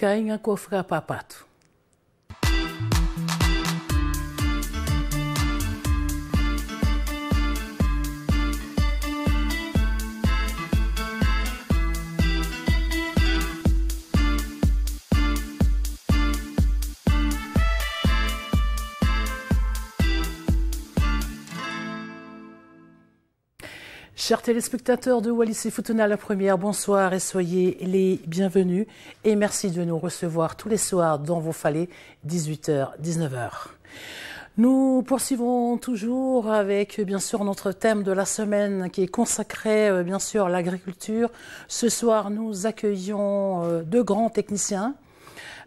Kainga ko whakapapatu. Chers téléspectateurs de Wallis et Futuna la première, bonsoir et soyez les bienvenus et merci de nous recevoir tous les soirs dans vos foyers 18h, 19h. Nous poursuivons toujours avec bien sûr notre thème de la semaine qui est consacré bien sûr à l'agriculture. Ce soir nous accueillons deux grands techniciens.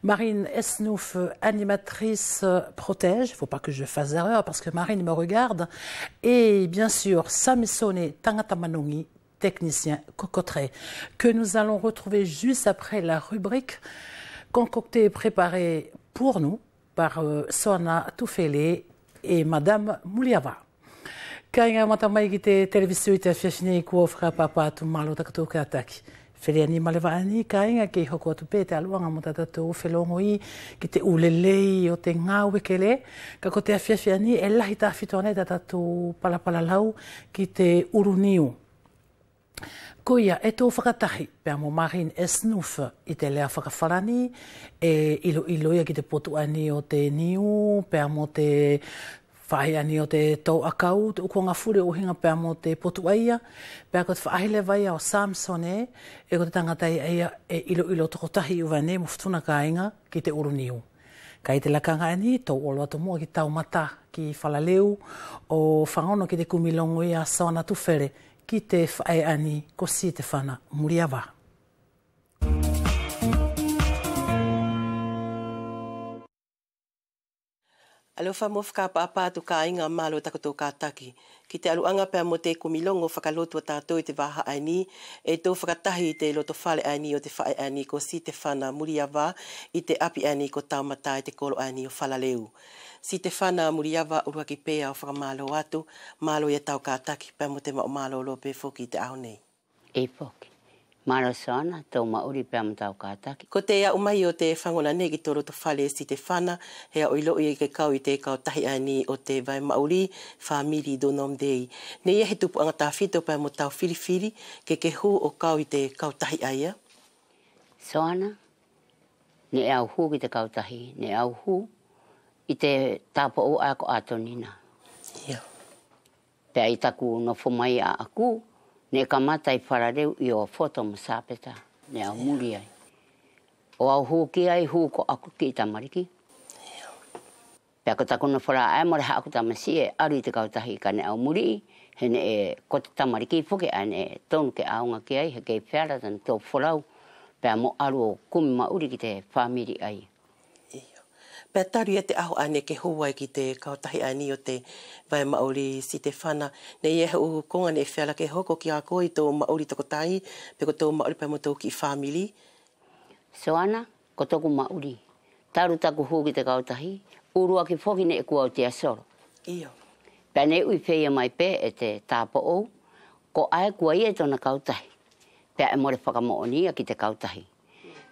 Marine Esnouf, animatrice protège, il ne faut pas que je fasse erreur parce que Marine me regarde. Et bien sûr, Samisone Tangatamanongi, technicien cocotré, que nous allons retrouver juste après la rubrique concoctée et préparée pour nous par Sona Toufele et Madame Mouliava. Kainga matamai ki te televisiu i te whiawhine I kua whakapapa atu malo takatoka ataki. Whileani malewaani kainga ki hoko atu pē te aluanga mo tātou whelongo I ki te ulelei o te ngā wekele. Ka ko te awhiawhiani e lahi tā whitoane tātou palapala lau ki te uruniu. Koia e tō whakatahi pēr mo Marine Esnouf I te lea whakawharani e iloia ki te potuani o te niu pēr mo te whahiani o te tau akau, te uko ngā whure o hinga pēr mo te potuaia, pēr ko te whaahile vai o Samsone, e ko te tangatai eia e ilo tokotahi uwane mo whtuna kāinga ki te uruniu. Ka I te lakanga ani, tau olo atu mua ki tau mata ki whalaleu, o whangono ki te kumilongo I a Sona Tufere, ki te whaeani ko si te whana Muriawa. Alo wha whakapapa atu ka inga malo takoto kātaki. Ki te aluanga pēr mo te kumilongo whakalotua tātou I te waha aini, e tō whakatahi I te loto whale aini o te whae aini ko si te whana Muriawa, I te api aini ko taumata I te kolo aini o whalaleu. Si te whana Muriawa urua ki pēa o whakamalo atu, malo ia tau kātaki pēr mo te mao malo lo pē whoki te aho nei. E whoki. Mara sana, tau mauri pēr mo tau kātaki. Ko te ia umai o te whangona nei ki tō roto whale si te whana, hea o ilo I ke kau I te kau tahi ani o te vai mauri, whamiri do nom dei. Nei ia he tupu anga tā whito pēr mo tau whiriwhiri, ke hu o kau I te kau tahi aia. Soana, ne au hu ki te kau tahi, ne au hu I te tāpa o ako atonina. Ia. Pēr I taku no whumai a aku, ne ka matai wharareu I o whoto mo sāpeta, ne au muri ai. O au hu ki ai hu ko aku ki I tamariki. Pea ko taku na whara ai more ha aku tamasi e aru I te kautahi ka ne au muri, he ne e ko te tamariki whuke ai ne e tonu ke aunga ki ai, he kei whiara tan tō whorau, pea mo aru o kumi mauri ki te whamiri ai. Pea taru ia te aho ane ke huai ki te kautahi ani o te vai mauri si te whana. Nei e hu konga ne whiala ke hoko ki a koe I tō mauri takotahi, pe ko tō mauri pēr mo tō ki whamili. So ana, ko toku mauri. Taru taku hu ki te kautahi, urua ki whoki ne e kua o te asoro. Iyo. Pea ne ui whea mai pē e te tāpa ou, ko ai kua ia tōna kautahi. Pea e more whakamo'onia ki te kautahi.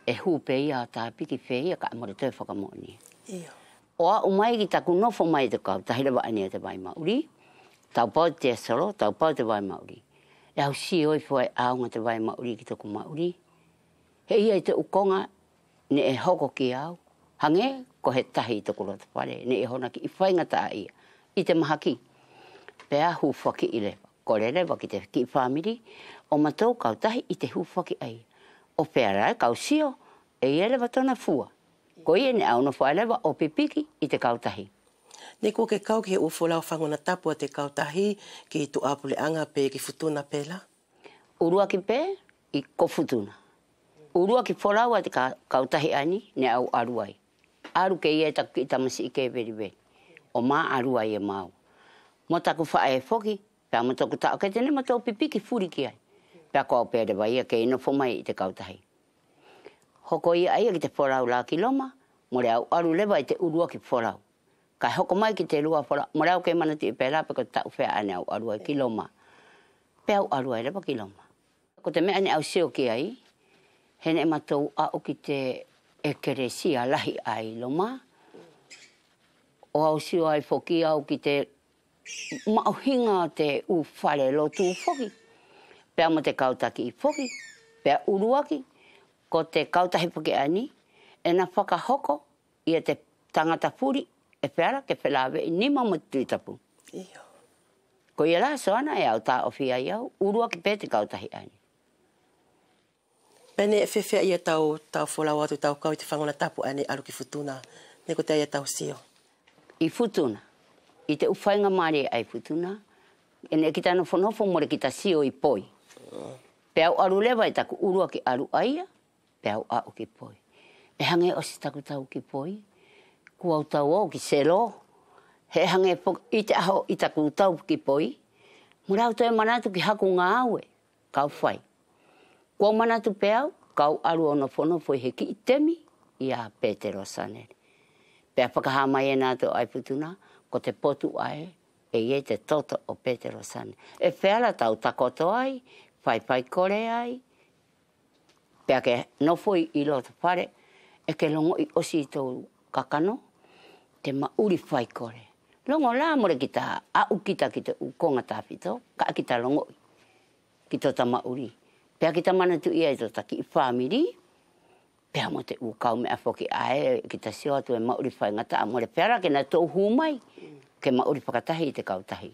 E hu pē ia tā piki whea ka e more tō whakamo'onia. Iyo. Oa umai ki taku nofo mai te kau, tahi rewa ania te vai mauri. Tau pau te asoro, tau pau te vai mauri. E au si oi fwai aunga te vai mauri ki toku mauri. He ia I te ukonga, ne e hoko ki au. Hange, ko he tahi I toku roto pare, ne e hona ki I whaingata ia. I te mahaki. Pea hu whaki I lewa. Ko re rewa ki te ki whamiri, o matou kau tahi I te hu whaki ai. O pea rai kau sio, e ia lewa tona fua. Ko ia ne au na whaelewa o pipiki I te kautahi. Ne ko ke kau ki he ufolau whangona tapua te kautahi ki tu apule anga pe ki futuna pela? Urua ki pē I ko futuna. Urua ki wholau a te kautahi ani ne au aruai. Aru ke ia taku ki tamasi I ke veri veri. O mā aruai e mau. Mo taku whae whoki, pēr mo toku tau ke tene mo tau pipiki furi ki ai. Pēr ko au pēre vai ia ke ino whomai I te kautahi. Hoko ia ai ki te whorau la ki loma, mo re au aru lewa I te urua ki whorau. Kai hoko mai ki te rua whorau, mo re au kei manati I pēra pe ko tau whea ane au arua ki loma. Pe au arua I lewa ki loma. Ko te mea ane au seo ki ai, he ne matou a o ki te e kere sia lahi ai loma. O au sio ai foki au ki te mauhinga te u whare lotu foki. Pea mo te kautaki i foki. Pea uruaki. Ko te kautahi foki ani. E na whakahoko i te tangata puri. E whiara ke whelawe i nima mo tuitapu. Iyo. Ko i la soana e au tā ofi ai au. Uruaki pē te kautahi ani. Pene e whewhea ia tau wholau atu tau kau i te whangona tapu ane alu ki futuna. Ne ko te ia tau sio. I futuna. I te uwhainga maare ai futuna. E ne kita no whanofo more kita sio i poi. Pea au aru lewa i taku urua ki aru aia. Pea au au ki poi. E hange o si taku tau ki poi. Ku au tau au ki selo. He hange i te aho i taku tau ki poi. Murau toi manatu ki haku ngā aue. Kau whai. Kua manatu peau, kau aru ono whanofo i heki i temi. I a Petero Sanere. Pea whakahamai e nātou ai putuna, ko te potu ai, e ie te toto o Petero Sanere. E whiala tau takoto ai, whai kore ai, pea ke nofo i loto whare, e ke longo i osi i tau kakano, te mauri whai kore. Longo la more ki ta au kita ki te ukonga tāwhito, ka ki ta longo ki to ta mauri. Pea ki ta manatu ia i to taki i whamiri, pea mo te ukau me a whoki ae, ki ta sio atu e mauri whai ngata, mo le pera ke na tau humai, ke mauri whakatahi i te kautahi.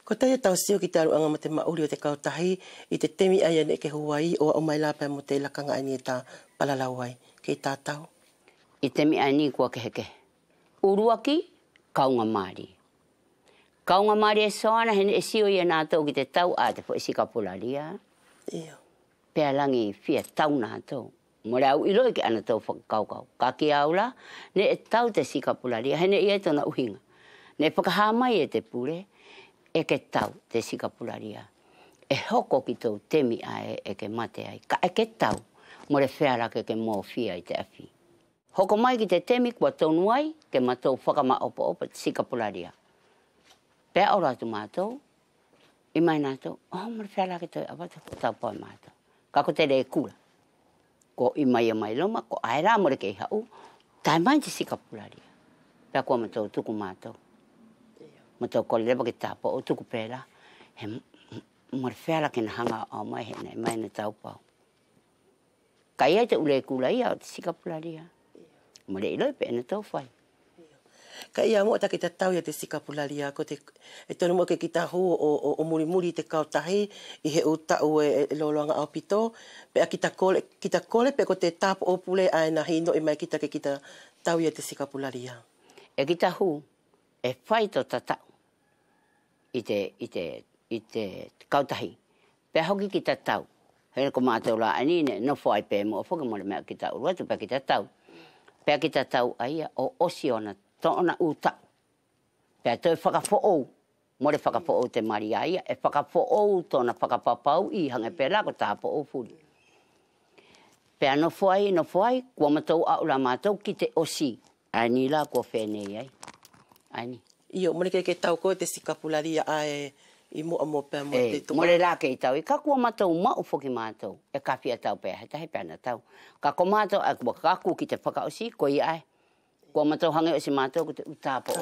Ko teia tau sio ki te aruanga mo te mauri o te kautahi, i te temi aia ne ke Huai, o au mai lāpea mo te lakanga aini e tā palalau ai, ke i tātau. I temi aini kua ke heke. Uruaki, kaunga maari. Kaunga maari e soana, hene e sio i a nātou ki te tau, a te po e sikapularia. Iyo. Pea langi fia tau nātou. Mo le au ilo ke ana tau whakaukau. Ka ki aula, ne e tau te sikapularia, hene ia tona uhinga. Ne whakahamai e te pure, e ke tau te sikapularia. E hoko ki tau temi ae e ke mate ai. Ka e ke tau, mo le whiara ke mō fia i te awhi. Hoko mai ki te temi kua tonu ai, ke matou whakama opa te sikapularia. Pea ora tu mātou, i mai nātou, mo le whiara ke tau awata ko tau poi mātou. Ka ko te re kura. Ko i mai loma, ko aera mo le kei hau, tai mai te sikapularia. Pea kua matou tuku mātou. Matou ko lewa ki tāpo o tuku pēra, he mo le whiara ke na hanga o mai he nei mai na tau pau. Ka ia te ule kula ia o te sikapularia. Mo le iloi pe na tau whai. Ka ia mo ta ki te tau ia te sikapularia, ko te e tonu mo ke ki ta hu o muri te kautahi, i he utau e loloanga au pito, pe a ki ta kole pe ko te tapo o pule ai na hino i mai kita ke ki ta tau ia te sikapularia. E ki ta hu, e whai to tatau i te kautahi. Pe hoki ki ta tau. Hele ko mātou la anine, no whai pe mo, whoka mo le mea ki ta uruatu, pe ki ta tau. Pe ki ta tau aia o osiona tōna uta. Pea toi whakafo'ou. Mo le whakafo'ou te maria ia. E whakafo'ou tōna whakapapau i hange pēra ko tāpo o furi. Pea no whai, kua matou aura mātou ki te osi. Ani la kua whenei ai. Ani. Iyo, mone ke tau ko te sikapularia ai i mo amo pea mo te tuka. Mo le la ke i tau. I ka kua matou mau whoki mātou. E ka whia tau pēa. He tahi pēa na tau. Ka ko mātou a kua kaku ki te whakaosi, ko i ai. Kua matou hange o si mātou ko te utapo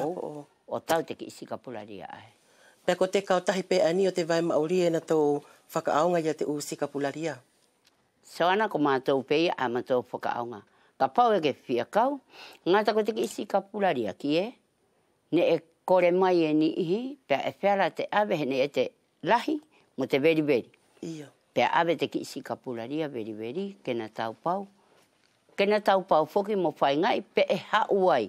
o tau te ki sikapularia ai. Pea ko te kautahi pe ani o te vai mauri e na tau whakaaonga ia te u sikapularia. Soana ko mātou peia a mātou whakaaonga. Ka pau e ke whia kau, ngata ko te ki sikapularia ki e, ne e kore mai e ni ihi, pea e whiara te awe hene e te lahi mo te veri veri. Iyo. Pea awe te ki sikapularia veri veri, ke na tau pau. Kena tau pau whoki mo whai ngai, pe e hau ai.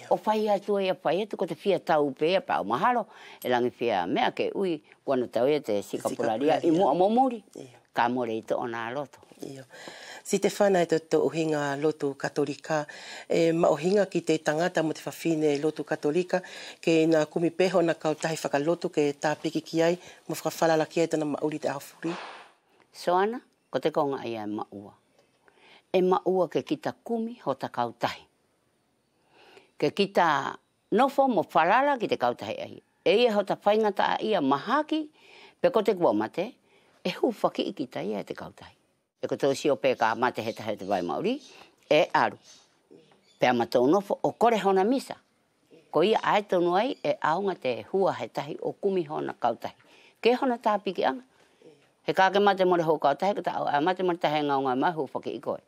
O whai atu ai a whai atu, ko te whia tau pēa pau maharo, e langi whia mea ke ui, kua tau ia te sikapularia i mua momori, ka more i to ona loto. Si te whana e to uhinga lotu katolika, e mauhinga ki te tangata mo te whawhine lotu katolika, ke nā kumi peho na kautahi whakalotu ke tāpiki ki ai, mo whakawhalala ki ai tana mauri te ahafuri. Soana, ko te konga ai ai maua. E maua ke kita kumi ho ta kautahi. Ke kita nofo mo whalala ki te kautahi ai. E ia ho ta whaingata ia mahaki, pe ko te kua mate, e hu whaki i kita ia te kautahi. E ko tō sio pe ka mate he tahe te vai mauri, e aru. Pea matou nofo o kore hona misa. Ko ia ae tonu ai e aunga te hua he tahi o kumi hona kautahi. Ke hona tāpiki anga. He kāke mate more ho kautahi, ka tau a mate more tahe ngaunga mahu whake i koe.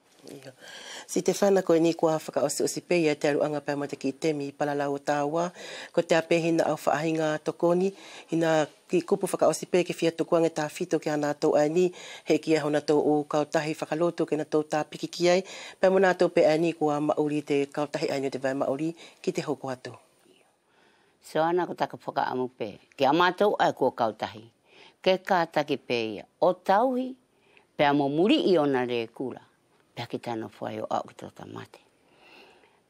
Si te whana koe ni kua whaka osi pei te aruanga pēr mate ki temi palalau o tāua. Ko te ape hina au whaahinga tokoni, hina ki kupu whaka osi pei ki whia tukuanga tā whito ki ana tau aini, he ki e hona tau o kautahi whakaloto ki na tau tā piki ki ai. Pēr mona tau pe aini kua mauri te kautahi aini o te vai mauri ki te hoko atu. So ana ko taka whaka amu pē. Ki amatou ai kua kautahi. Ke kātaki pē ia. O tauhi, pēr mo muri i ona re kura. Pea ki tano whai o au ki tō mate.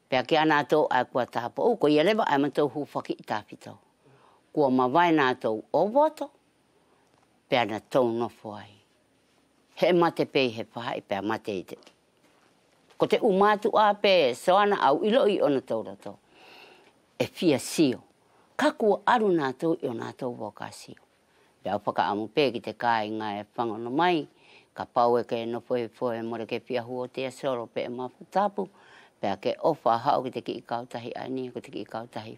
Pea ki ana tō ai kua tāpo. O, ko ia lewa ai matou hūwhaki i tāpitau. Kua mawai nā tō o woto, pea na tō no whai. He mate pei he whai, pea mate i te. Ko te umatu a pē, so ana au ilo i ona tō rato. E fia sio. Ka kua aru nā tō i o nā tō waka sio. Pea upaka amu pē ki te kai ngai whangono mai. Ka pau e ke no poe more ke pia huo te soro pe e mafu tapu. Pea ke ofa hao ki te ki i kautahi aini, ko te ki i kautahi.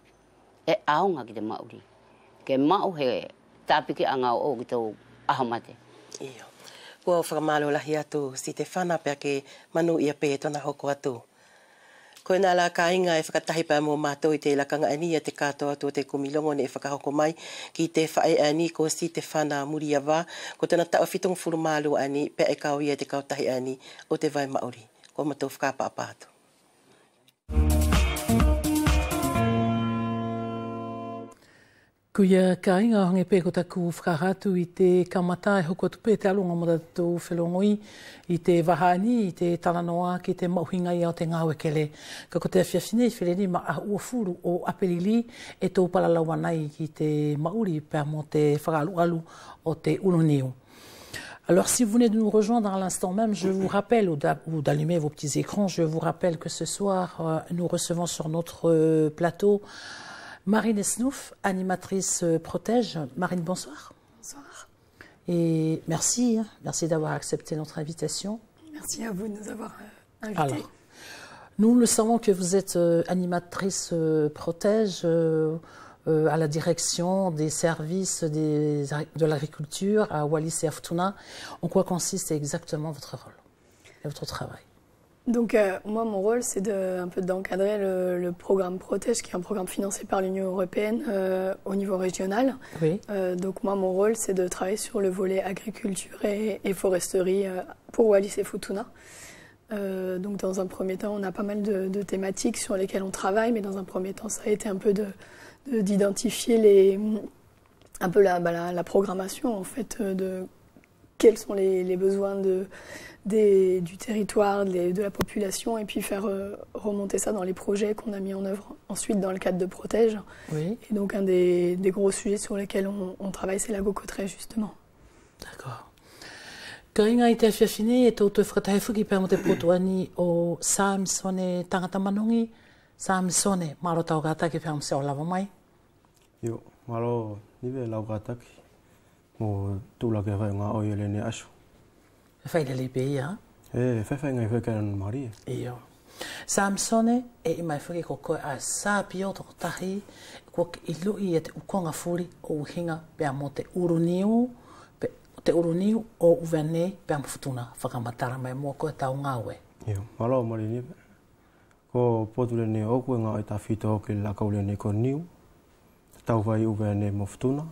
E aunga ki te mauri. Ke mau he tāpiki anga o ki tō ahamate. Iyo. Kua whakamalo lahi atu si te whana pea ke manu ia pe tona hoko atu. Koe nā la kāinga e whakatahi pā mō mātou i te lakanga ani te kātoa atu o te kumilongo ne e whakahoko mai ki te whae ani ko si te whana muri a wā. Ko tana tau whitung furumālu ani pea e kau ia te kautahi ani o te vai mauri. Ko matou whakapa apātu. Kuia kāinga honge pē ko taku whakaratu i te kamata e hoko tupe te alunga mo tātou whelongoi i te wahani, i te talanoa ki te mauhinga i au te ngāwekele. Ka ko te awhiawhine i wheleni ma a ua furu o apelili e tō palalaua nei ki te mauri pēr mo te whakalualu o te uluniu. Alors, si vous venez de nous rejoindre à l'instant même, je vous rappelle, ou d'allumer vos petits écrans, je vous rappelle que ce soir, nous recevons sur notre plateau Marine Esnouf, animatrice Protège. Marine, bonsoir. Bonsoir. Et merci, merci d'avoir accepté notre invitation. Merci à vous de nous avoir invités. Alors, nous le savons que vous êtes animatrice Protège à la direction des services de l'agriculture à Wallis et à Futuna. En quoi consiste exactement votre rôle et votre travail? Donc moi, mon rôle, c'est un peu d'encadrer le programme Protège, qui est un programme financé par l'Union européenne au niveau régional. Oui. Donc moi, mon rôle, c'est de travailler sur le volet agriculture et foresterie pour Wallis et Futuna. Donc dans un premier temps, on a pas mal de thématiques sur lesquelles on travaille, mais dans un premier temps, ça a été un peu d'identifier un peu la programmation, en fait, de quels sont les besoins du territoire, de la population, et puis faire remonter ça dans les projets qu'on a mis en œuvre ensuite dans le cadre de Protège. Oui. Et donc un des gros sujets sur lesquels on travaille, c'est l'agrocoterie, justement. D'accord. Ka inga I te awhiawhine e tō te whakatahefuki pēr mo te potoani o Samsone tangata manongi, Samsone, maro tau kātaki pēr mo se o lava mai? Yo, maro niwe lau kātaki, mo tūlake whai ngā oi ele ne asu. Whaile li pe ia? E, whai ngai whekana mari e. Iyo. Samsone e I mai whaki ko koe a sāpio toko tahi, ko I lui e te ukonga furi o uhinga pēr mo te uruniu, te uruniu o uvenei pēr mo Futuna, whakamatara mai mua koe tau ngāwe. Iyo, maro mari niwe. Ko poture ne oku ngā oi ta whito o ke lakaule ne ko niu, tau vai uvenei mo Futuna,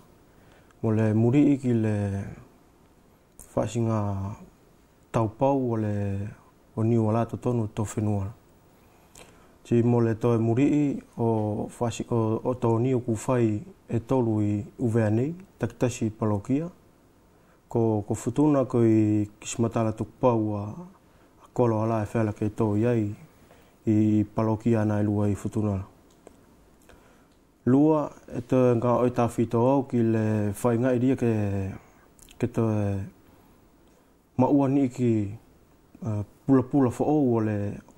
mo le muri I ki le whasinga tau pau o niu ala to tonu to whenua. Ti mo le toi muri o to niu ku whai e tolu I uvenei, takitasi palokia, ko Futuna ko I kismatala tuk pau a kolo ala e whela ke tō iai I palokia ana lua I Futuna. Lua e te ngā oi tā whito au ki le whainga iria ke te maua ni ki pula fo o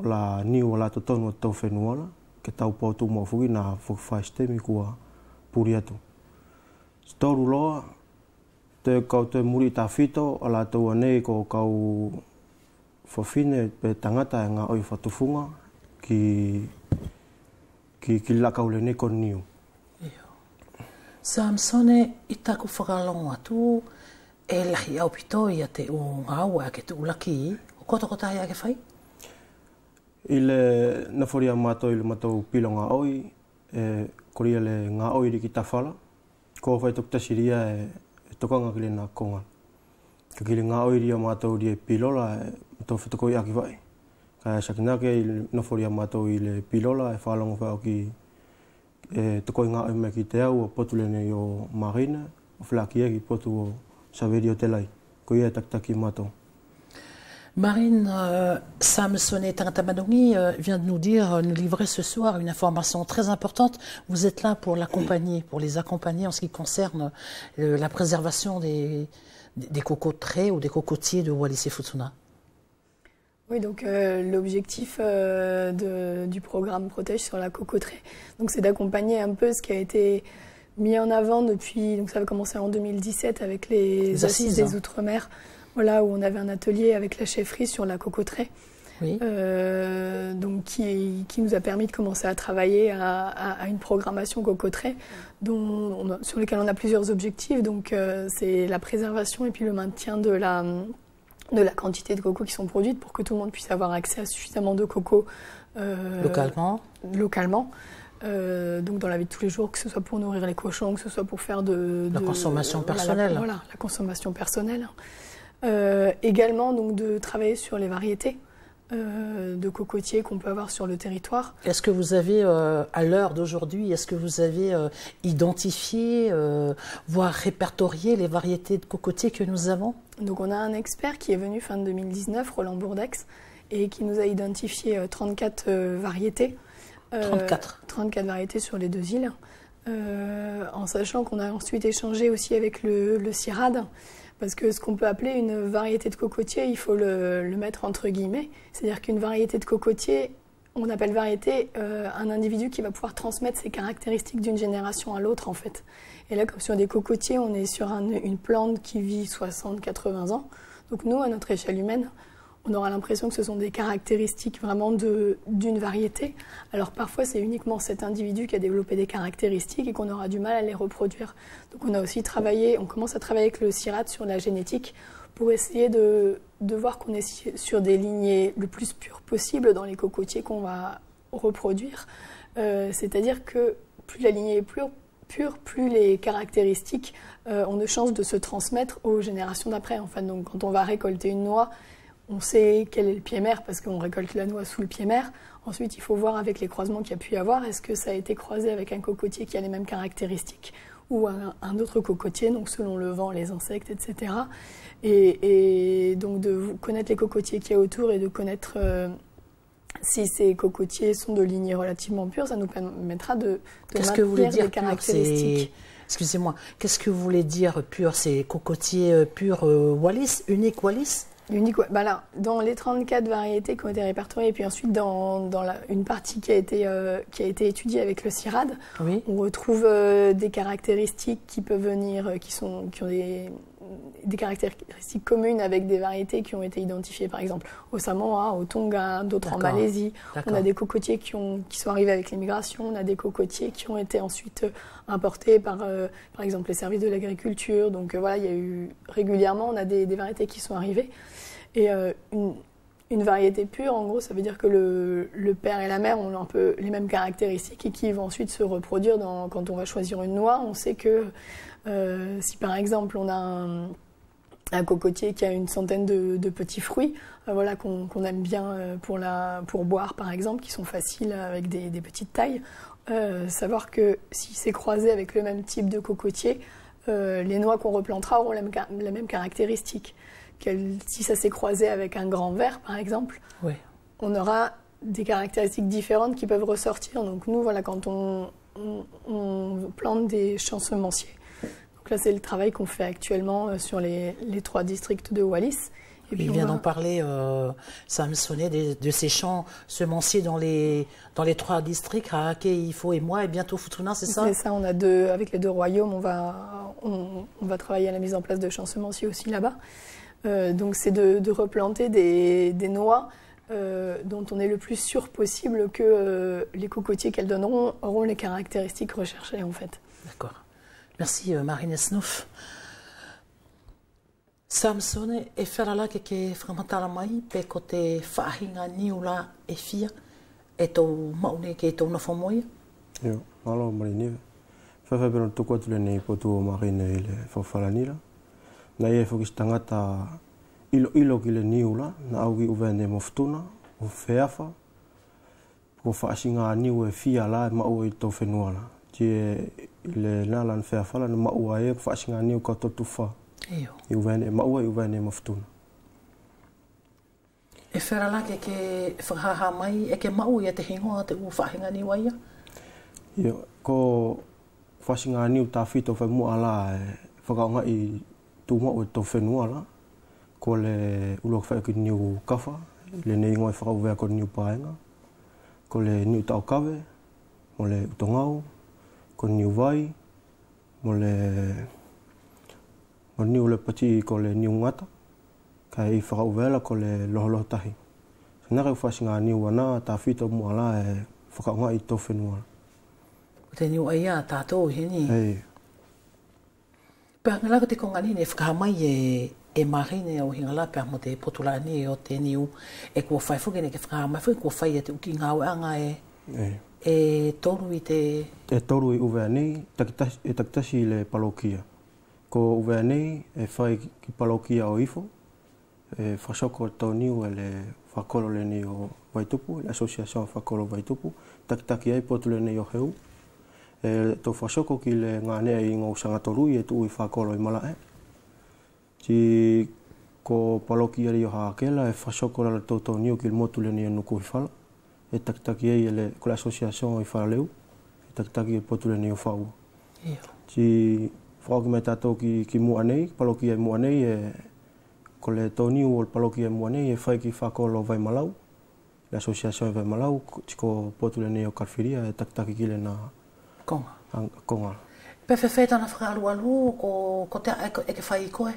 la niu o la tonu o tau whenuala ke tau pautu mo fuki na whaistemi kua puri atu. Storu loa te kau te muri tā whito o la tau anei ko kau whawhine pe tangata e ngā oi whatufunga ki la kaule ne kon niu. Samsone i taku whakalonga atu e lahi au pito i a te o ngāua ke te ulaki o kotokotai a ke whai? I le naforia mātou i le mātou pilonga oi, koria le ngā oi riki tawhala, ko whai tuk tasiria e tokanga ki le nā konga. Ka ki le ngā oi ria mātou ria pilola e tau whatakoi aki whai. Ka sakinake i le naforia mātou i le pilola e whalonga whao ki tokoi ngā oi me ki te au o potulene i o marina, o whlaki e ki potu o saveri o te lai. Ko ia e taktaki mātou. Marine Samsone Tangatamadongi vient de nous livrer ce soir une information très importante. Vous êtes là pour l'accompagner, pour les accompagner en ce qui concerne la préservation des cocoteraies ou des cocotiers de Wallis et Futuna. Oui, donc l'objectif du programme Protège sur la cocoterie, c'est d'accompagner un peu ce qui a été mis en avant depuis, donc ça va commencer en 2017 avec les assises des Outre-mer. Voilà, où on avait un atelier avec la chefferie sur la cocoterie, oui. Donc qui nous a permis de commencer à travailler à une programmation cocoterie sur laquelle on a plusieurs objectifs. Donc c'est la préservation et puis le maintien de la quantité de coco qui sont produites pour que tout le monde puisse avoir accès à suffisamment de coco localement. Donc dans la vie de tous les jours, que ce soit pour nourrir les cochons, que ce soit pour faire la consommation personnelle. Voilà, la consommation personnelle. Également donc de travailler sur les variétés de cocotiers qu'on peut avoir sur le territoire. Est-ce que vous avez, à l'heure d'aujourd'hui, est-ce que vous avez identifié, voire répertorié les variétés de cocotiers que nous avons? Donc on a un expert qui est venu fin 2019, Roland Bourdex, et qui nous a identifié 34 variétés. 34 variétés sur les 2 îles, en sachant qu'on a ensuite échangé aussi avec le CIRAD. Parce que ce qu'on peut appeler une variété de cocotier, il faut le mettre entre guillemets. C'est-à-dire qu'une variété de cocotier, on appelle variété un individu qui va pouvoir transmettre ses caractéristiques d'une génération à l'autre en fait. Et là, comme sur des cocotiers, on est sur une plante qui vit 60-80 ans. Donc nous, à notre échelle humaine, on aura l'impression que ce sont des caractéristiques vraiment d'une variété. Alors parfois, c'est uniquement cet individu qui a développé des caractéristiques et qu'on aura du mal à les reproduire. Donc on a aussi on commence à travailler avec le CIRAD sur la génétique pour essayer de voir qu'on est sur des lignées le plus pures possible dans les cocotiers qu'on va reproduire. C'est-à-dire que plus la lignée est pure, plus les caractéristiques ont de chances de se transmettre aux générations d'après. Enfin, donc quand on va récolter une noix, on sait quel est le pied mère parce qu'on récolte la noix sous le pied mère. Ensuite, il faut voir avec les croisements qu'il y a pu y avoir, est-ce que ça a été croisé avec un cocotier qui a les mêmes caractéristiques ou un autre cocotier, donc selon le vent, les insectes, etc. Et donc de connaître les cocotiers qu'il y a autour et de connaître si ces cocotiers sont de lignée relativement pure, ça nous permettra de maintenir des caractéristiques. Excusez-moi, qu'est-ce que vous voulez dire pur? C'est cocotier pur Wallis, unique Wallis? Unique, bah là, dans les 34 variétés qui ont été répertoriées, et puis ensuite dans une partie qui a été étudiée avec le CIRAD, oui. On retrouve des caractéristiques qui peuvent venir, qui ont des caractéristiques communes avec des variétés qui ont été identifiées, par exemple au Samoa, au Tonga, d'autres en Malaisie. On a des cocotiers qui sont arrivés avec l'immigration, on a des cocotiers qui ont été ensuite importés par exemple les services de l'agriculture. Donc voilà, il y a eu régulièrement, on a des variétés qui sont arrivées. Et une variété pure, en gros, ça veut dire que le père et la mère ont un peu les mêmes caractéristiques et qui vont ensuite se reproduire quand on va choisir une noix. On sait que si par exemple on a un cocotier qui a une centaine de petits fruits, voilà, qu'on aime bien pour boire par exemple, qui sont faciles avec des petites tailles, savoir que si c'est croisé avec le même type de cocotier, les noix qu'on replantera auront la même caractéristique. Si ça s'est croisé avec un grand verre, par exemple, oui. On aura des caractéristiques différentes qui peuvent ressortir. Donc nous, voilà, quand on plante des champs semenciers. Donc là, c'est le travail qu'on fait actuellement sur les 3 districts de Wallis. Et puis il vient d'en parler, Samsone, de ces champs semenciers dans les 3 districts, Raake, Ifo et moi, et bientôt Futuna, c'est ça? C'est ça, on a avec les 2 royaumes, on va travailler à la mise en place de champs semenciers aussi là-bas. Donc c'est de replanter des noix dont on est le plus sûr possible que les cocotiers qu'elles donneront auront les caractéristiques recherchées en fait. D'accord. Merci Marine Snouf. Samson e wherala ke whakamatara mai pe ko te whaahinga niula e fia e tau maune ke tau na whamoia? Io, alo Marine. Whawhapero tuku atu le nei potu o Marine i le whawharanira. Na e whakis tangata ilo ki le niula, na auki uvene moftuna, o wheawha, ko whaasinga niu e fia la e mau i tau whenuala. Tie le nalan wheawhala na mau e ko whaasinga niu ka totu wha. Io. I uvene mau e uvene moftuna. E wherala ke whakaha mai e ke mau i te hingoa te u whahinga niua ia? Io, ko whaasinga niu ta whito whai mua la e whakaonga i tu mau e tau whenuala. Ko le ulo whai ki niu kawha, le nei ngoi whakauvea ko niu paenga. Ko le niu tau kawe, mo le utongau, ko niu vai, mo niu le pati ko le niu ngata, ka i whakauvea ko le loholoho tahi. Naka whaasinga niu ana, ta whito mua la e whakaonga i tau whenuala. O te niu aia tātou hini. Hei. Pea ngalaka te kongani ne whakahamai e Marine o hingala pea mo te potulani o te niu e kua whai whuke ne ke whakahamai whuke kua whai e te uki ngāwe anga e toru i te... E toru i uvea nei, e takitasi le palokia. Ko uvea nei e whai ki palokia o ifo, e whasoko tau niu e le whakolo le ni o Waitupu, le Association Whakolo Waitupu, takitaki ai potu le nei o heu. E tau whasoko ki le ngānea i ngau sangatorui e tu i whakolo i malae. Ti ko palokia ri o haakela e whasoko la tau niu ki le motu le ni e nuku i whala. E takitaki ai ko le Association i whala leu, e takitaki e potu le ni o whaua. Ti whao ki mai tātou ki mua nei, palokia i mua nei e ko le tau niu o le palokia i mua nei e whai ki whakolo vai malau. Le Association i vai malau, ko potu le ni o Karwhiria e takitaki ki le na Konga. Konga. Pe whewhai tana whakaalualu ko te e ke whai i koe?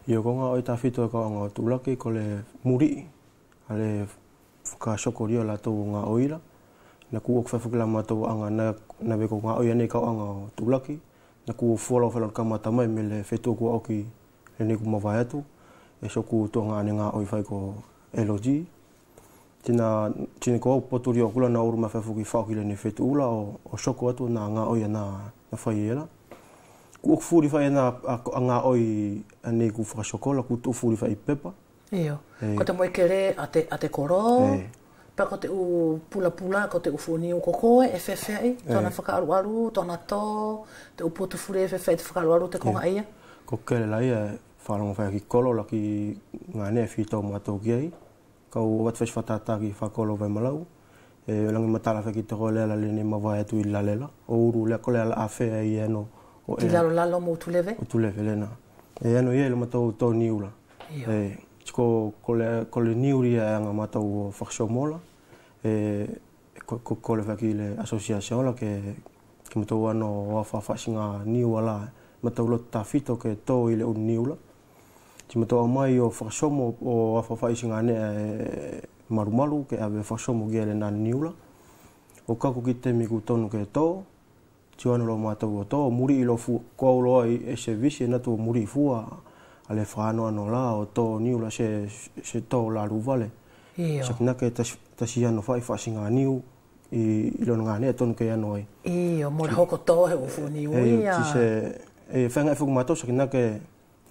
Io konga o i tā whito e ka anga o tūlaki ko le muri, a le whakashokoria la tau ngā oira. Na kua o whaiwhukila mātou anga na weko ngā oia nei ka anga o tūlaki. Na kua fuala o whalau kamata mai me le whetua kua oki le nei kumawai atu. E soku tō ngā oi whai ko LOG. Tina ko poturi o kula na oru ma whaiwhuki whauki le nei whetu ula o soko atu na ngā oia na whai ela. Kua furi whai na ngā oi nei ku whakasokola, ku tū furi whai pepa. Io. Ko te moikere a te koro. Pa ko te u pula, ko te u funi u kokoe e whewhai. Tōna whakaaruaru, tōna tō, te u potu furi e whewhai te whakaaruaru te konga ia. Ko kere lai e wharongo whai ki kolo la ki ngā nea whitau mātou ki ai. Kau watwhais whatataki whakolo vai malau. E langi matala whai ki te koe lela le ne mawai atu i la lela. O uru lea ko lela a whea i eno. Ki lalo mo utulewe? Utulewe lena. E eno i le matau tau niula. Ko le niuri e anga matau o whaksomola. Ko le whaki le Association la ke matau ano o whawhasinga niua la. Matau loto ta whito ke tō i le unu niula. Ti matau mai o whaksomo o whawhaisinga nea marumaru ke awe whaksomo gia le nani niula. O kako ki temi ku tonu ke tō. Ti anu lo matau o tō. Muri i lo fu kua uloa i se visi natu muri i fua. Ale whaano ano la o tō niula se tō la ruvale. Sakina ke tasi ano whai whasinga niu i lo ngā nea tonu ke ano ai. Io, mo le hoko tō he ufu niu ia. E whainga e whuku mātou sakina ke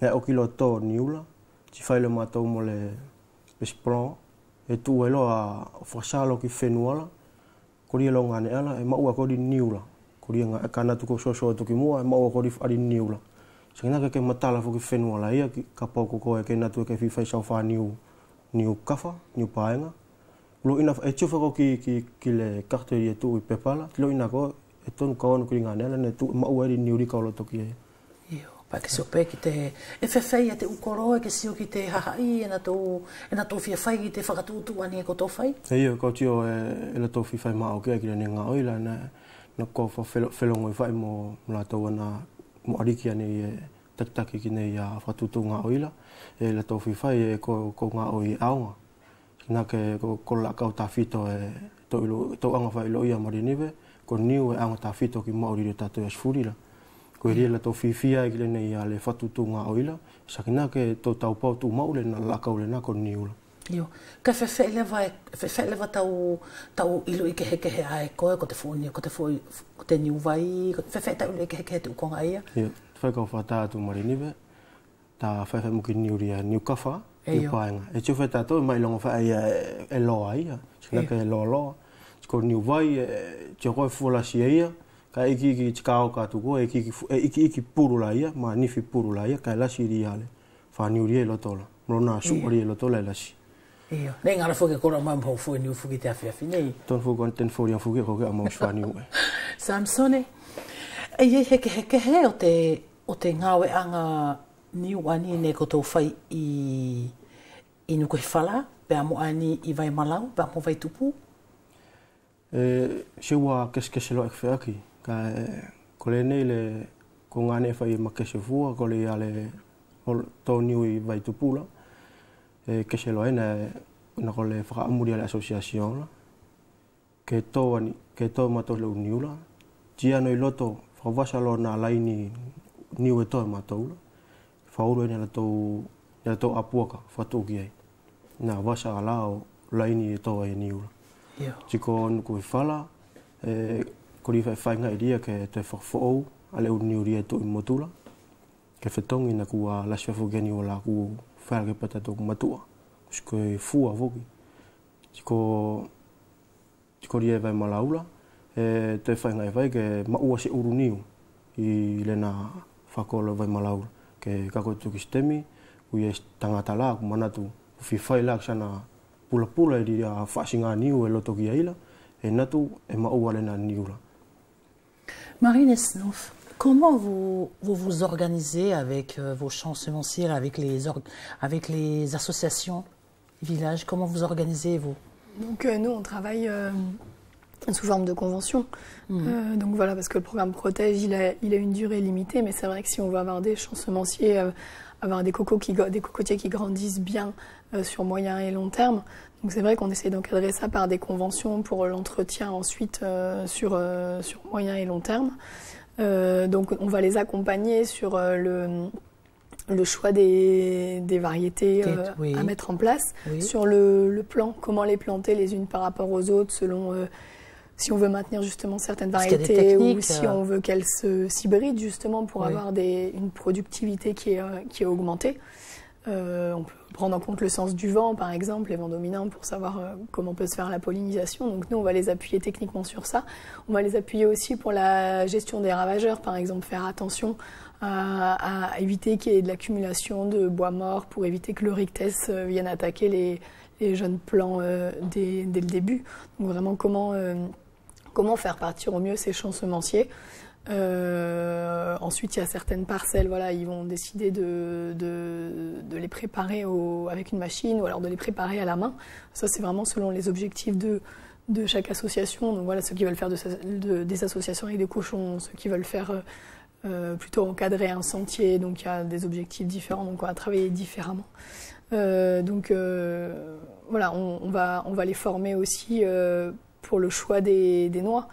he o kilo tō niula. Ti whai le mātou mo le Esplan. E tū e lo a whasalo ki whenuala. Kori e lo ngā nea la e maua kori niula. Kori e ngā kanatu ko soso tuki mua e maua kori ari niula. Sakina ke matala fuki whenuala ia ka poko koe ke natu e ke whiwhai sau wha niu kawha, niu paenga. Lo ina e tio whako ki le karteri e tu i pepala. Lo ina ko e tonu kaonu kuri ngā nela ne tu maua eri niuri ka olotoki e. Io, pa ke sope ki te e whewhai e te ukoro e ke sio ki te hahai e na tō whiawhai ki te whakatutu ani e ko tō whai. Io, ko tio e la tō whiwhai maa o kia ki le ngā oila na ko whelongo i whai mo la tō ana mo ariki ani taki ki nei a whatutu ngā oila, e la tau whiwhai e ko ngā oi aonga. Nā ke ko la kau tā whito e tau anga whai lo ia Marinive, ko niu e anga tā whito ki Maori re tātou asfurila. Ko ria la tau whiwhia ki le nei a le whatutu ngā oila, sakina ke tau pau tu maule na la kau le nā ko niu la. Io, ka whewhelewa tau ilo i ke heke ae koe, ko te whoni, ko te niu vai, whewhe tau ilo i ke heke te ukonga ia. Ia, whaikau whatātu Marinive, tā whewhe muki niu ria niu kawha, niu paenga. E tio whai tātou mai longa whai e loa ia, sina ke e loa. Ko niu vai, tio koe fuolasi ia, ka iki tikao kātuko, iki purula ia, ma nifi purula ia, ka e lasi ri ale, wha niu ria lotola. Mrona suari e lotola e lasi. Ia, nei ngara whuke kora mamhau fui niu fuki te awhiawhi, nei? Ton fuku an ten furi an fuki ko ke amau swa niu e. Samsone, e heke he o te ngawe anga niu ani ne ko tau whai i nuku he whala, pe amo ani i vai malau, pe amo vai tupu? Siwa kese lo ek whiaki, ka ko le nei le ko ngane whai ma kese fua, ko le ale tau niu i vai tupu la. Kese lo ena ko le whakaamuri ale asociacion la. Ke tau matou le uniu la. Tia no i loto whawasa lo na laini niu e toi matou la. Whauru ena la tau apuaka whatu ki ai. Nā wasa ala o laini e toi e niu la. Tiko nuku i whala, ko ri whainga i ria ke te whakfoou ale uniu ria e toi motula. Ke whetongi na kua laswefu geni o la ku whara ke pata tōku matua. Siko e fua voki. Tiko ria e vai malaula, te whainga e vai ke maua se uru niu i lena whakola vai malaula. Ke kako tuki stemi, ui e tangata la ku manatu, uwhi whai la ksana pula i ria whaasinga niu e loto ki aila, e natu e maua lena niu la. Marine Snouf, comment vous organisez avec vos champs semenciers, avec les associations villages? Comment vous organisez-vous? Donc nous, on travaille sous forme de convention. Donc voilà, parce que le programme Protège, il a une durée limitée, mais c'est vrai que si on veut avoir des champs semenciers, avoir des cocotiers qui grandissent bien sur moyen et long terme, donc c'est vrai qu'on essaie d'encadrer ça par des conventions pour l'entretien ensuite sur moyen et long terme. Donc on va les accompagner sur le choix des variétés à mettre en place, sur le plan, comment les planter les unes par rapport aux autres selon si on veut maintenir justement certaines variétés ou si on veut qu'elles s'hybrident justement pour avoir une productivité qui est augmentée. On peut prendre en compte le sens du vent, par exemple, les vents dominants, pour savoir comment peut se faire la pollinisation. Donc nous, on va les appuyer techniquement sur ça. On va les appuyer aussi pour la gestion des ravageurs, par exemple, faire attention à éviter qu'il y ait de l'accumulation de bois morts, pour éviter que le rictus vienne attaquer les jeunes plants dès le début. Donc vraiment, comment faire partir au mieux ces champs semenciers. Ensuite, il y a certaines parcelles, voilà, ils vont décider de les préparer avec une machine ou alors de les préparer à la main. Ça, c'est vraiment selon les objectifs de chaque association. Donc voilà, ceux qui veulent faire des associations avec des cochons, ceux qui veulent faire plutôt encadrer un sentier. Donc il y a des objectifs différents, donc on va travailler différemment. Voilà, on va les former aussi pour le choix des noix.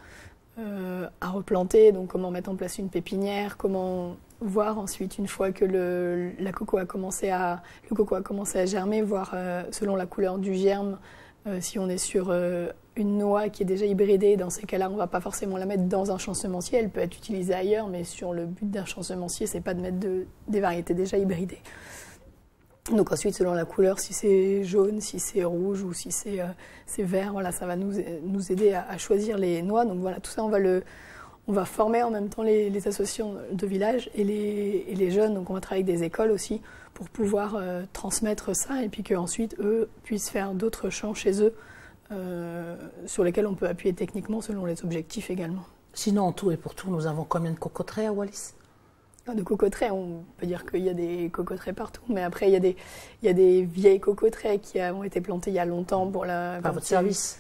À replanter, donc comment mettre en place une pépinière, comment voir ensuite une fois que le coco a commencé à germer, voir selon la couleur du germe si on est sur une noix qui est déjà hybridée. Dans ces cas-là, on ne va pas forcément la mettre dans un champ semencier, elle peut être utilisée ailleurs, mais sur le but d'un champ semencier, c'est pas de mettre des variétés déjà hybridées. Donc ensuite, selon la couleur, si c'est jaune, si c'est rouge ou si c'est vert, voilà, ça va nous aider à choisir les noix. Donc voilà, tout ça, on va former en même temps les associations de village et les jeunes. Donc on va travailler avec des écoles aussi pour pouvoir transmettre ça et puis qu'ensuite, eux puissent faire d'autres champs chez eux sur lesquels on peut appuyer techniquement selon les objectifs également. Sinon, en tout et pour tout, nous avons combien de cocoteraies à Wallis? De cocoteraies, on peut dire qu'il y a des cocoteraies partout, mais après il y a des vieilles cocoteraies qui ont été plantées il y a longtemps pour par votre service.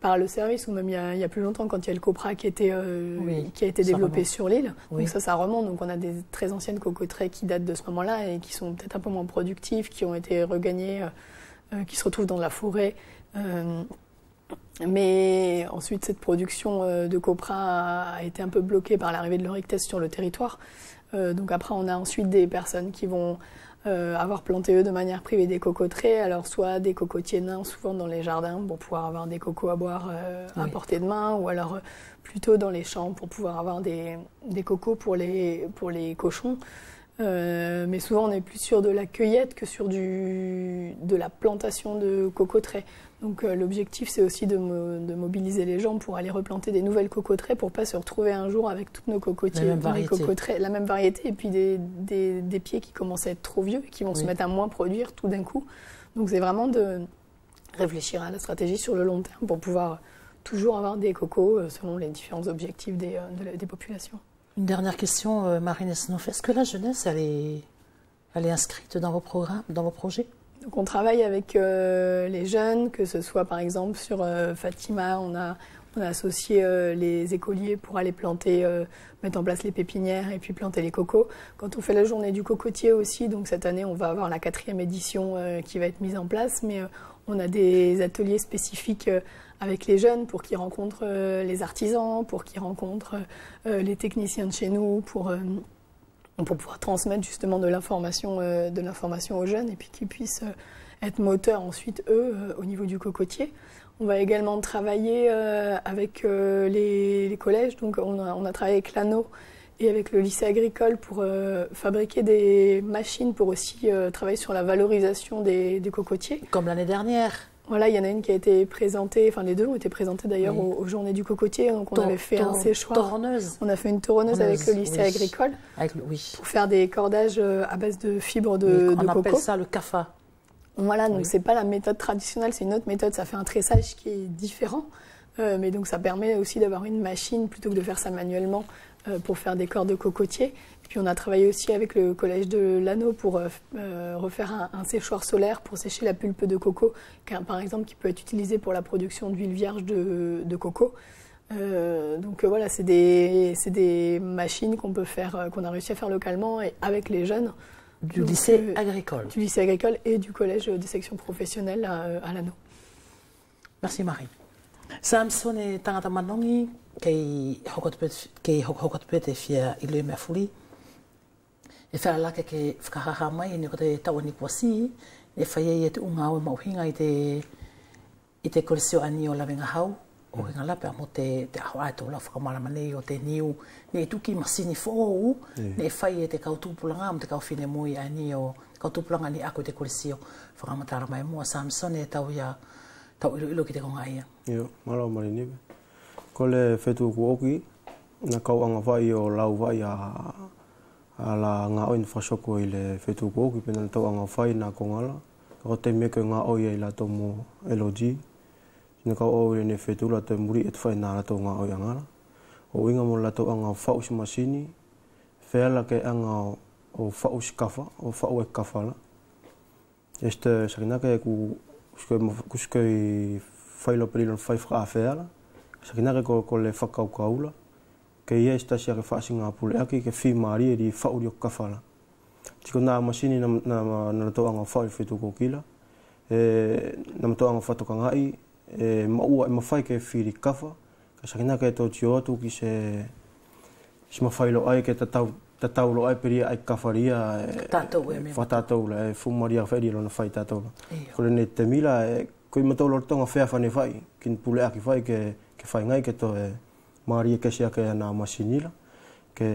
par le service, ou même il y a plus longtemps, quand il y a le Copra qui a été développé sur l'île. Donc ça remonte. Donc on a des très anciennes cocoteraies qui datent de ce moment-là et qui sont peut-être un peu moins productives, qui ont été regagnées, qui se retrouvent dans la forêt. Mais ensuite, cette production de Copra a été un peu bloquée par l'arrivée de l'Eurictès sur le territoire. Donc après, on a ensuite des personnes qui vont avoir planté eux de manière privée des cocoteraies, alors soit des cocotiers nains, souvent dans les jardins pour pouvoir avoir des cocos à boire à portée de main, ou alors plutôt dans les champs pour pouvoir avoir des cocos pour les cochons. Mais souvent on est plus sur de la cueillette que sur de la plantation de cocoteraies. Donc l'objectif c'est aussi de mobiliser les gens pour aller replanter des nouvelles cocoteraies pour pas se retrouver un jour avec toutes nos cocotiers, la même variété, et puis des pieds qui commencent à être trop vieux et qui vont se mettre à moins produire tout d'un coup. Donc c'est vraiment de réfléchir à la stratégie sur le long terme pour pouvoir toujours avoir des cocos selon les différents objectifs des populations. Une dernière question, Marine Esnoff. Est-ce que la jeunesse, elle est inscrite dans vos programmes, dans vos projets? Donc on travaille avec les jeunes, que ce soit par exemple sur Fatima, on a associé les écoliers pour aller planter, mettre en place les pépinières et puis planter les cocos. Quand on fait la journée du cocotier aussi, donc cette année on va avoir la 4e édition qui va être mise en place, mais on a des ateliers spécifiques avec les jeunes pour qu'ils rencontrent les artisans, pour qu'ils rencontrent les techniciens de chez nous, pour pouvoir transmettre justement de l'information aux jeunes et puis qu'ils puissent être moteurs ensuite, eux, au niveau du cocotier. On va également travailler avec les collèges. Donc on a travaillé avec l'ANO et avec le lycée agricole pour fabriquer des machines pour aussi travailler sur la valorisation des cocotiers. Comme l'année dernière. Voilà, il y en a une qui a été présentée, enfin les deux ont été présentées d'ailleurs aux Journées du cocotier. Donc on avait fait un séchoir. Toronneuse. On a fait une toronneuse avec le lycée agricole pour faire des cordages à base de fibres de coco. On appelle ça le CAFA. Voilà, donc c'est pas la méthode traditionnelle, c'est une autre méthode. Ça fait un tressage qui est différent, mais donc ça permet aussi d'avoir une machine plutôt que de faire ça manuellement pour faire des cordes de cocotier. Et puis on a travaillé aussi avec le collège de l'Anneau pour refaire un séchoir solaire pour sécher la pulpe de coco, par exemple, qui peut être utilisé pour la production d'huile vierge de coco. Donc voilà, c'est des machines qu'on peut faire, qu'on a réussi à faire localement et avec les jeunes. Du lycée agricole. Du lycée agricole et du collège des sections professionnelles à l'Anneau. Merci Marie. Samson e tangata manongi kei hokotpete fia i le mea furi. E whera laka ke whakahaha mai ne ko te tawani kuasi e whaiei e te unga o mauhinga i te koresio ani o lawenga hau o hinga lape mo te aho ato la whakamara manei o te niu ne tuki masini fōu ne whai e te kautupulanga mo te kauwhine mui ani o kautupulanga ni ako te koresio whakamatara mai mua Samson e tau ia tau ilo ki te konga ia. Iyo, marau marini. Ko le whetu ku oki, na kauanga vai o lau vai a la ngā oi na whasoko i le whetu ku oki, pena tau anga vai na kongala. Ko te meke ngā oi e la tau mo LOG. Sina kau oi ne whetu la te muri e te whai nā la tau ngā oi angara. O inga mo la tau anga whau si masini, wheala ke anga o whau si kafa, o whau e kafa la. Este sakinake ku kuskoi whailo perilo whai whakaawheala. Sakinake ko le whakaukaula. Ke ia stasia ke whaasinga pule aki ke whi maari e di whauri o kawhala. Tiko nā masini na tau anga whai whetu ko kila. Na tau anga whatoka ngai. Maua e mawhai ke whiri kawa. Ka sakinake e tō tio atu ki se mawhailo ai ke tatau lo ai peria ai kafaria whatatou la e fumaria whaeri lo na whai tatou. Kore ne te mila e koi matau lo tonga whea whane whai kin pule aki whai ke whai ngai ke to e maria ke sia ke na masinila ke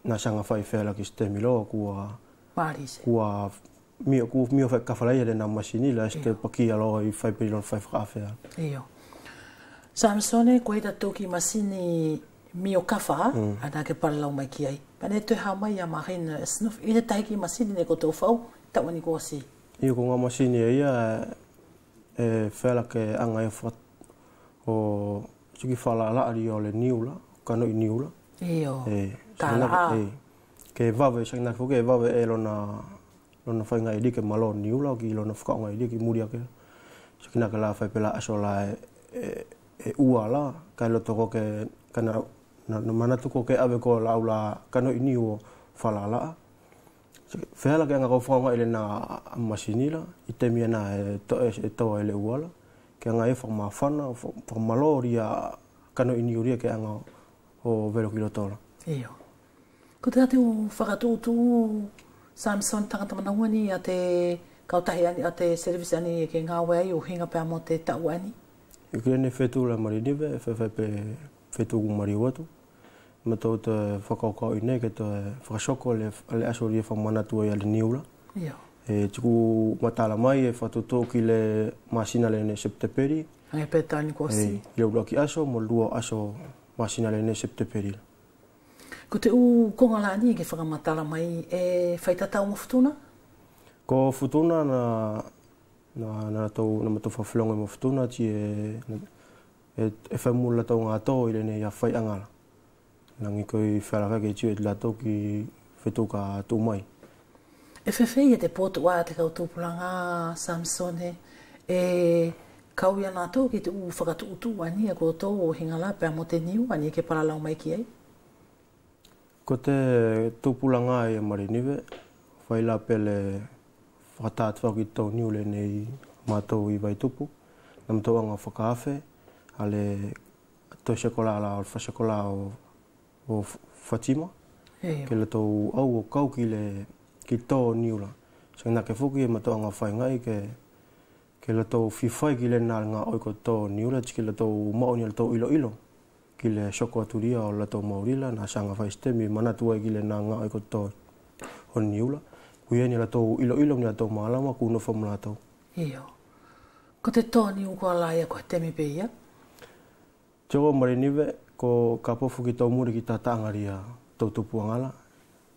na sanga whai whea la ki ste milo kua mio whai kawhalai e na masinila este paki alo i whai peri lo whai whakawhea. Iyo. Samsone koe tatou ki masini mio kafa ana ke paralau mai ki ai. Pane te ha mai a Marine Esnoff i te taiki masini ne ko tō whau, tawani ko si. Iyo ko ngā masini e ia e whela ke anga e what o tuki whala laari o le niula, kano i niula. Iyo, tāra. Ke wawe, sakina fuke e wawe e lona whai ngai rike malo niula, ki lona whakaonga i rike muri ake. Sakina ke la whai pela aso la uala kai loto ko ke kana na manatu ko ke ave ko laula kano ini o falala fela ke nga ko fonga ele na masinila itemia na to ele uala ke nga e forma fana forma loria kano ini uria ke nga o velo kilotola iyo ko te o whakatūtū Samson tangata manawani a te kautahi ani a te service ani ke ngā wai o hinga pēr mo te tau ani i kene whetu la marinive pe whetu ku mari watu ma tau te whakaukau i nei ke te whakasoko le asoria whamanatua i ale niula e tiku matala mai e whatuto ki le masina le ne septeperi ai petani ko si le ula ki aso mo lua aso masina le ne septeperi ko te u konga la ni ke whakamatala mai e whaitatau mo futuna? Ko futuna na tau na matu whawhilonga mo futuna ti e whaimula tau ngā tō i le ne ia whai angala. Nangi koi whairaka ke tiu e la tau ki whetu ka tū mai. E whewhei e te pōtu wā te kautūpulanga Samsone e kauia nā tō ki te u whakatūtū ani a ko tō o hingala pēr mo te niu ani ke paralau mai ki ei? Ko te tūpulanga e marinive, whaila pele whakatāt whaki tau niu le nei mātou i Waitupu. Nam tau anga whakawhe, ale tau sekola ala o whasekola o Fatima. Ke le tau au o kau ki tau niu la. Sang nake whuki e matau anga whaingai ke le tau whiwhai ki le nāl ngā oiko tau niu la, tiki le tau maoni le tau ilo. Ki le soko aturia o la tau maurila, na sanga whaistemi manatua ki le nā ngā oiko tau o niula. Kuieni la tau ilo ni la tau maalama kuno whamula tau. Iyo. Ko te tōni u kua laia ko temi pe ia? Tio marinive, ko ka pofu ki tau muri ki tā tāngaria tau tupu angala.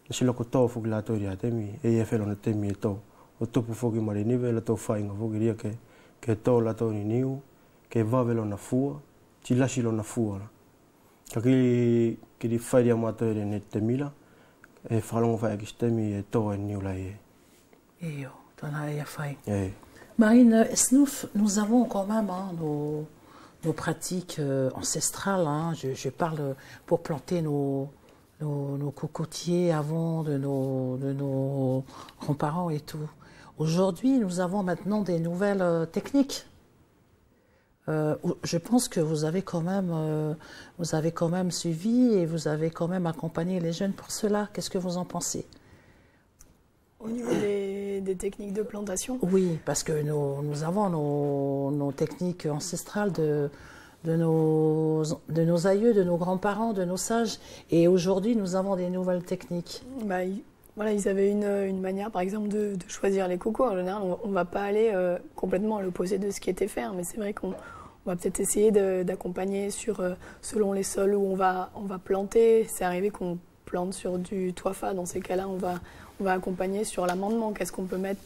Nasi loko tau fuki la tau ria temi, e whelo na temi e tau. O tupu fuki marinive, la tau whainga fuki ria ke tau la tau ni niu, ke wawelo na fua, ti lasilo na fua la. Ka ki di whairia mātou e ne te mila, e whalongo whai aki stemi e tō e niu lai e. Iyo, tōna e a whai. Marine Esnouf, nous avons quand même nos pratiques ancestrales. Hein. Je parle pour planter nos cocotiers avant de nos grands-parents et tout. Aujourd'hui, nous avons maintenant des nouvelles techniques. Je pense que vous avez quand même suivi et vous avez quand même accompagné les jeunes pour cela. Qu'est-ce que vous en pensez? Au niveau des techniques de plantation? Oui, parce que nous avons nos techniques ancestrales de nos aïeux, de nos grands-parents, de nos sages. Et aujourd'hui, nous avons des nouvelles techniques. Voilà, ils avaient une manière, par exemple, de choisir les cocos. En général, on ne va pas aller complètement à l'opposé de ce qui était fait, mais c'est vrai qu'on va peut-être essayer d'accompagner selon les sols où on va planter. C'est arrivé qu'on plante sur du toifa. Dans ces cas-là, on va accompagner sur l'amendement. Qu'est-ce qu'on peut mettre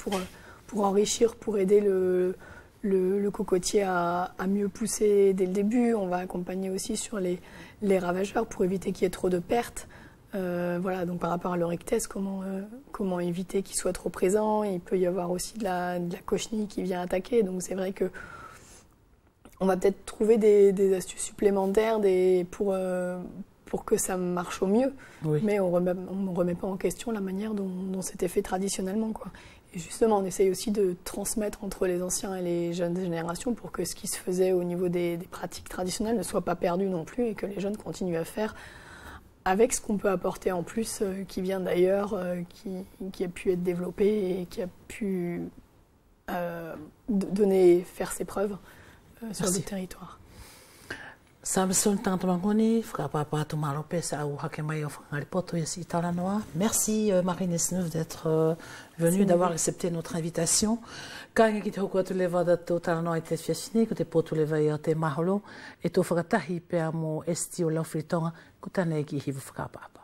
pour enrichir, pour aider le cocotier à mieux pousser dès le début. On va accompagner aussi sur les ravageurs pour éviter qu'il y ait trop de pertes. Voilà, donc par rapport à l'oryctès, comment éviter qu'il soit trop présent. Il peut y avoir aussi de la cochenille qui vient attaquer, donc c'est vrai que on va peut-être trouver des astuces supplémentaires pour que ça marche au mieux, oui. Mais on ne remet pas en question la manière dont c'était fait traditionnellement, quoi. Et justement, on essaye aussi de transmettre entre les anciens et les jeunes générations pour que ce qui se faisait au niveau des pratiques traditionnelles ne soit pas perdu non plus et que les jeunes continuent à faire avec ce qu'on peut apporter en plus, qui vient d'ailleurs, qui a pu être développé et qui a pu faire ses preuves sur le territoire. Merci Marine Esnouf d'être venue, d'avoir accepté notre invitation. Kāinga ki te hoku atu lewa da tō taranoa I te whiasine, ko te pōtu lewa I a te maholo, e tō whakatahi pēr mō esti o lauwhiritonga, ko tānei ki hivu whakapapa.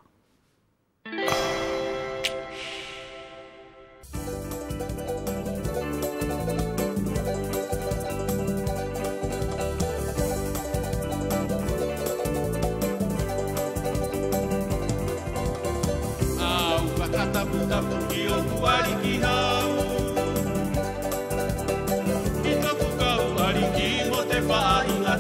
Tapu ki o kuari ki hau I toku kau ari ki mo te whainga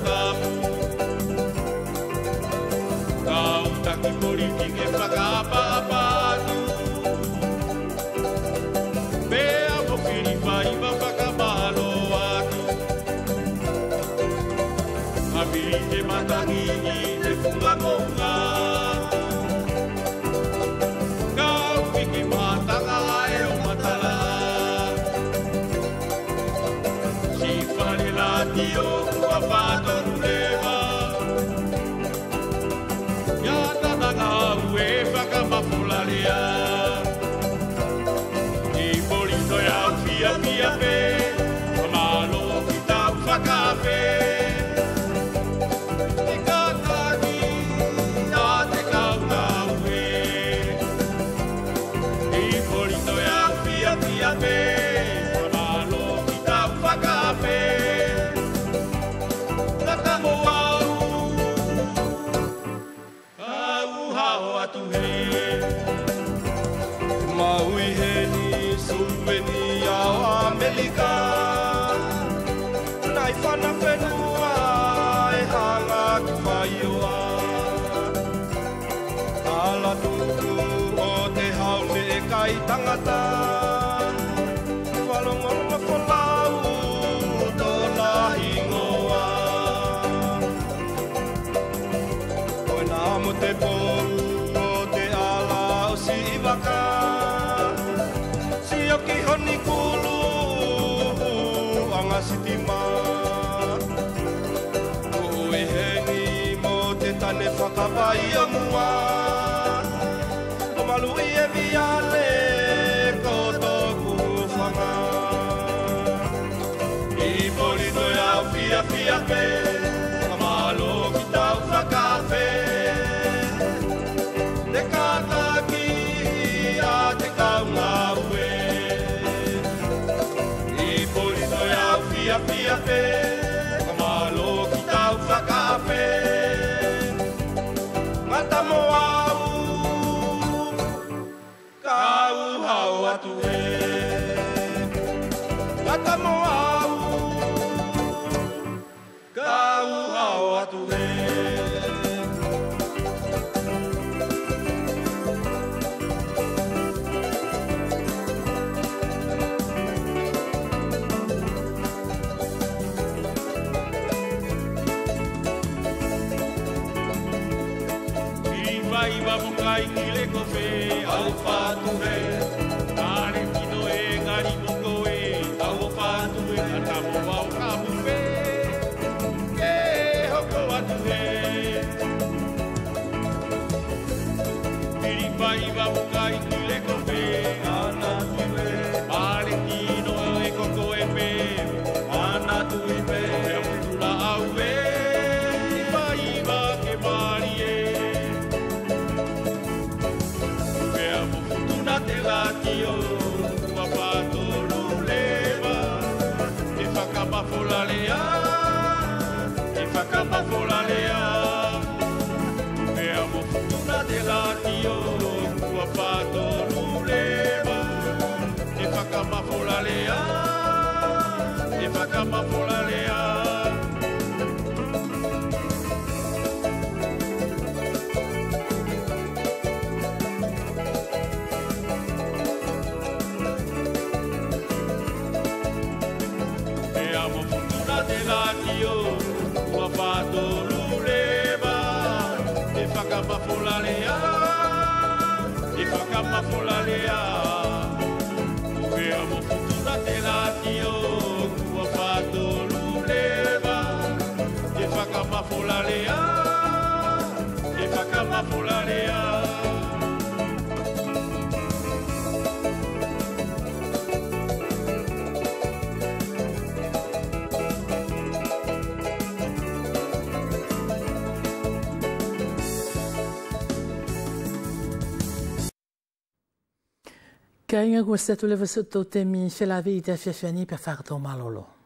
Kainga gustato le vasoto temi fe la vita fiafani per far do malolo.